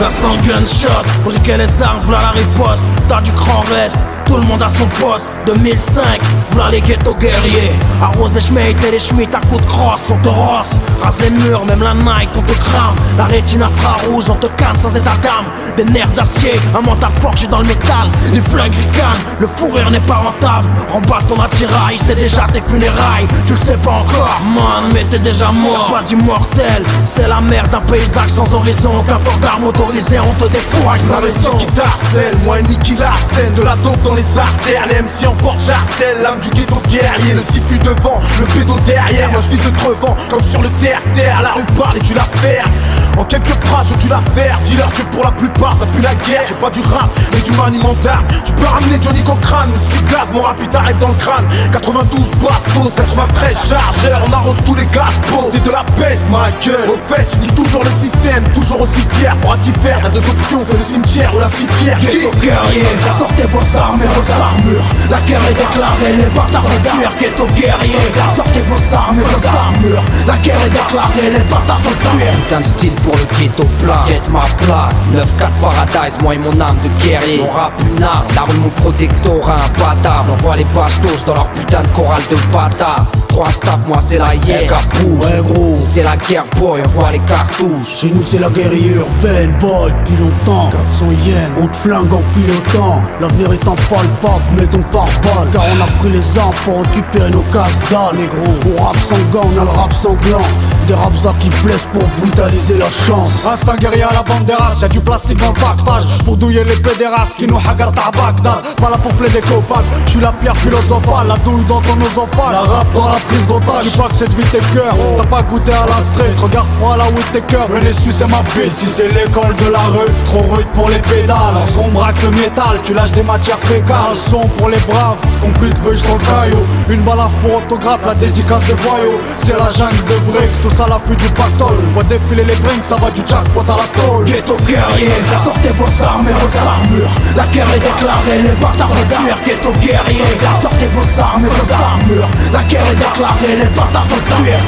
Ça sent le gunshot, briquer les armes, v'là la riposte. T'as du grand reste, tout le monde à son poste. 2005, v'là les ghettos guerriers. Arrose les schmitt et les schmitt à coups de crosse. On te rosse, rase les murs, même la Nike on te crame. La rétine infrarouge, on te canne sans état d'âme. Des nerfs d'acier, un mental forgé dans le métal. Les flingues ricanent, le fou rire n'est pas rentable. Remballe ton attirail, c'est déjà tes funérailles. Tu le sais pas encore, man, mais t'es déjà mort. Y'a pas d'immortel, c'est la merde d'un paysage sans horizon. Aucun port d'armes autorisé, on te défourage sans leçon. Qui t'harcèle, moi et Nicky Larsen. De la dope dans les artères, les MC en porte jartel. L'âme du ghetto guerrier, le siffle devant, le pédo derrière. Moi je vise le crevant, comme sur le terre-terre. La rue parle et tu la fermes. En quelques phrases je tu la faire. Dis-leur que pour la plupart ça pue la guerre. J'ai pas du rap, mais du maniement d'armes. Tu peux ramener Johnny Cochrane, mais si tu gazes, mon rap il t'arrive dans le crâne. 92 bastos, 93 chargeurs. On arrose tous les gaz, c'est de la baisse ma gueule. Au fait, je nique toujours le système, toujours aussi fier. Pourra-t-il faire, t'as deux options, c'est le cimetière ou la civière. Ghetto guerrier, sortez vos armes et vos armures. La guerre est déclarée, les bâtards vont fuir. Ghetto guerrier, sortez vos armes et vos armures. La guerre est déclarée, les bâtards vont fuir. Putain de style pour le ghetto plat, get ma plat 9-4 Paradise, moi et mon âme de guerrier. Mon rap une arme, la rue mon protectorat, un bâtard. On voit les bastos dans leur putain de chorale de bâtard. 3 stab, moi c'est la hier, capouche. Ouais gros, c'est la guerre boy, on voit les cartouches. chez nous c'est la guerrière urbaine, boy, depuis longtemps. 400 yens, on te flingue en pilotant. L'avenir est impalpable, mais ton pare-balles. Car on a pris les armes pour récupérer nos casse-dalles, négro. On rappe sans gants, on a le rap sanglant. Des raps qui blessent pour brutaliser la chance. Instinct guerrier à la bande des races, y'a du plastique dans le pactage pour douiller les pédérastes qui nous hagartent à Bagdad. Pas là pour plaider copains, j'suis la pierre philosophale, la douille dans ton oesophage, la rap dans la prise d'otage. Dis pas que cette vie t'es cœur, t'as pas goûté à la street. Regarde froid là où t'es cœur, venez sucer ma bite. Si c'est l'école de la rue, trop rude pour les pédales. On braque le métal, tu lâches des matières fécales. Un son pour les braves, qu'on plus de veuille sur le caillou. Une balafre pour autographe, la dédicace des voyous. C'est la jungle de briques, tout ça la fuite du pactole. Voit défiler les brinks, ça va du jackpot à la tôle. Ghetto guerrier, sortez vos armes et vos armures. La guerre est déclarée, les bâtards vont fuir. Ghetto guerrier, sortez vos armes et vos armures. La guerre est déclarée, les bâtards vont fuir.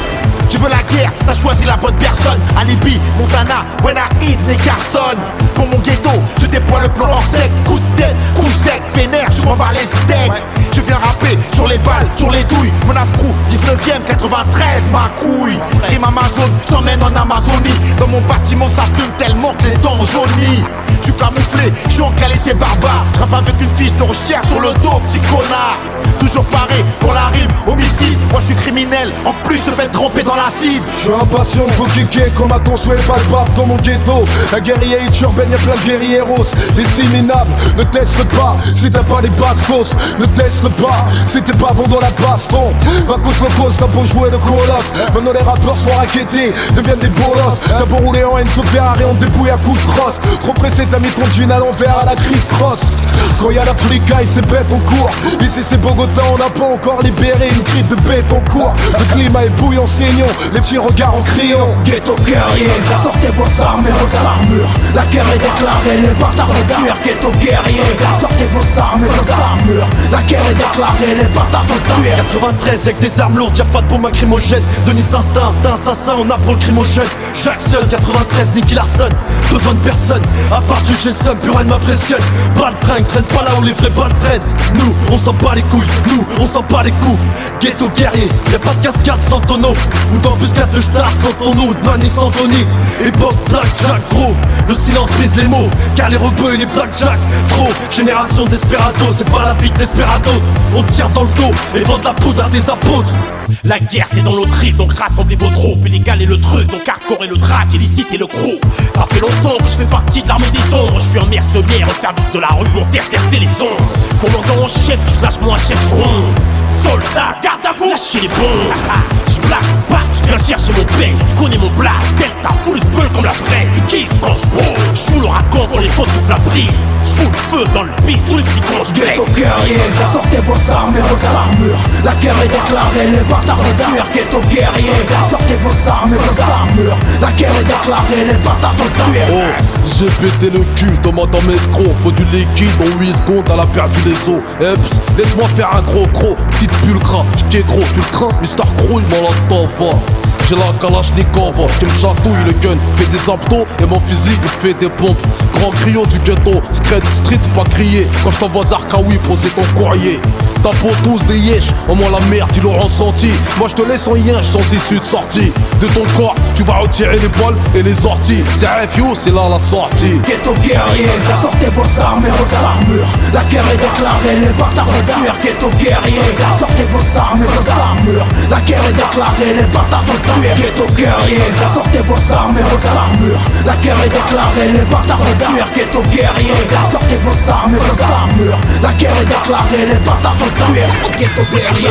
Tu veux la guerre, t'as choisi la bonne personne. Alibi, Montana, Wenaïd, Nick Carson. Pour mon ghetto, je déploie le plan hors sec. Coup de tête, coup sec, vénère, je m'en bats les steaks. Je viens rapper sur les balles, sur les douilles. Mon afro, 19ème, 93, ma couille. Rime Amazon, j'emmène en Amazonie. Dans mon bâtiment, ça fume tellement que les dents jaunies. Je suis camouflé, je suis en qualité barbare. Je rappe avec une fiche de recherche sur le dos, petit connard. Toujours paré pour la rime, homicide. Moi je suis criminel, en plus je te fais tremper dans l'acide. Je suis impatient, faut kicker comme un consuet palpable dans mon ghetto. La guerrier est urbaine, y'a plein de guerrieros. Les c'est minable, ne teste pas si t'as pas les bastos. Ne teste pas si t'es pas bon dans la baston. Vacos locos, t'as beau jouer le colosse. Maintenant les rappeurs sont raquettés, deviennent des bolos. T'as beau rouler en Enzo Ferrari, on te dépouille à coups de crosse. Trop pressé, t'as mis ton jean à l'envers à la crise cross. Quand y'a la flicaille, c'est bête en cours. Ici c'est Bogota, on n'a pas encore libéré une crique de bête en cours. Le climat est bouillant, saignant, les petits regards en criant. Ghetto guerrier, sortez vos armes et vos armures. La guerre est déclarée, les bâtards vont fuir. Ghetto guerrier, sortez vos armes et vos armures. La guerre est déclarée, les bâtards vont fuir. 93 avec des armes lourdes, y'a pas de bombe lacrymogène. Denis instinct, assassin, on apprend le crimogène. Jackson, 93, Nicky Larson. Besoin de personne, à part du j'ai le seum, plus rien ne m'impressionne. Pas de train, traîne pas là où les vrais balles traînent. Nous, on s'en bat les couilles, nous, on s'en bat les coups. Ghetto guerrier, y'a pas de cascade sans tonneau. Ou d'embuscade de star sans tonneau, ou de manie sans Tony. Époque Blackjack, gros, le silence brise les mots. Car les rebeux et les Blackjack, trop. Génération d'Esperado, c'est pas la vie d'Esperado. On tire dans le dos et vend de la poudre à des apôtres. La guerre c'est dans notre trip, donc rassemblez vos troupes. Illégal et le truc, donc hardcore et le drac, illicite et le crew. Ça fait longtemps que je fais partie de l'armée des ombres. Je suis un mercenaire au service de la rue, mon terre c'est les ondes. Commandant en chef, je lâche mon chef rond. Soldat, garde à vous, lâchez les bombes. Je blague pas, je viens chercher mon base. Tu connais mon blast, Delta, full spell comme la presse. Tu kiffes quand je brouille, je fous le raconte quand les faux soufflent la brise. Je fous le feu dans le piste, tous les petits cons je blesse. Ghetto guerrier, sortez vos armes et vos armures. La guerre est déclarée, les bâtards vont fuir. Ghetto guerrier, sortez vos armes et vos armures. La guerre est déclarée, les bâtards vont fuir. Oh, j'ai pété le cul, demande en escroc. Faut du liquide, en 8 secondes, elle a perdu les os. Eps, laisse-moi faire un gros croc, petite pulcra, j'qu'ai gros, tu le crains, Mister Crew, il m'en l'entend va. j'ai la Kalachnikov qui me chatouille le gun, fait des abdos et mon physique me fait des pompes. Grand griot du ghetto, street pas crier quand je t'envoie Zarkawi poser ton courrier. T'as pour tous des yesh, au moins la merde ils l'auront senti. Moi je te laisse en yinche sans issue de sortie. De ton corps, tu vas retirer les balles et les orties. C'est FU, c'est là la sortie. Ghetto guerrier, sortez vos armes et vos armures. La guerre est déclarée, les bâtards vont fuir. Ghetto guerrier, sortez vos armes et vos armures. La guerre est déclarée, les bâtards vont fuir. Ghetto guerrier, sortez vos armes et vos armures. La guerre est déclarée, les bâtards vont fuir. Ghetto guerrier, sortez vos armes et vos armures. La guerre est déclarée, les bâtards vont fuir. Ghetto guerrier,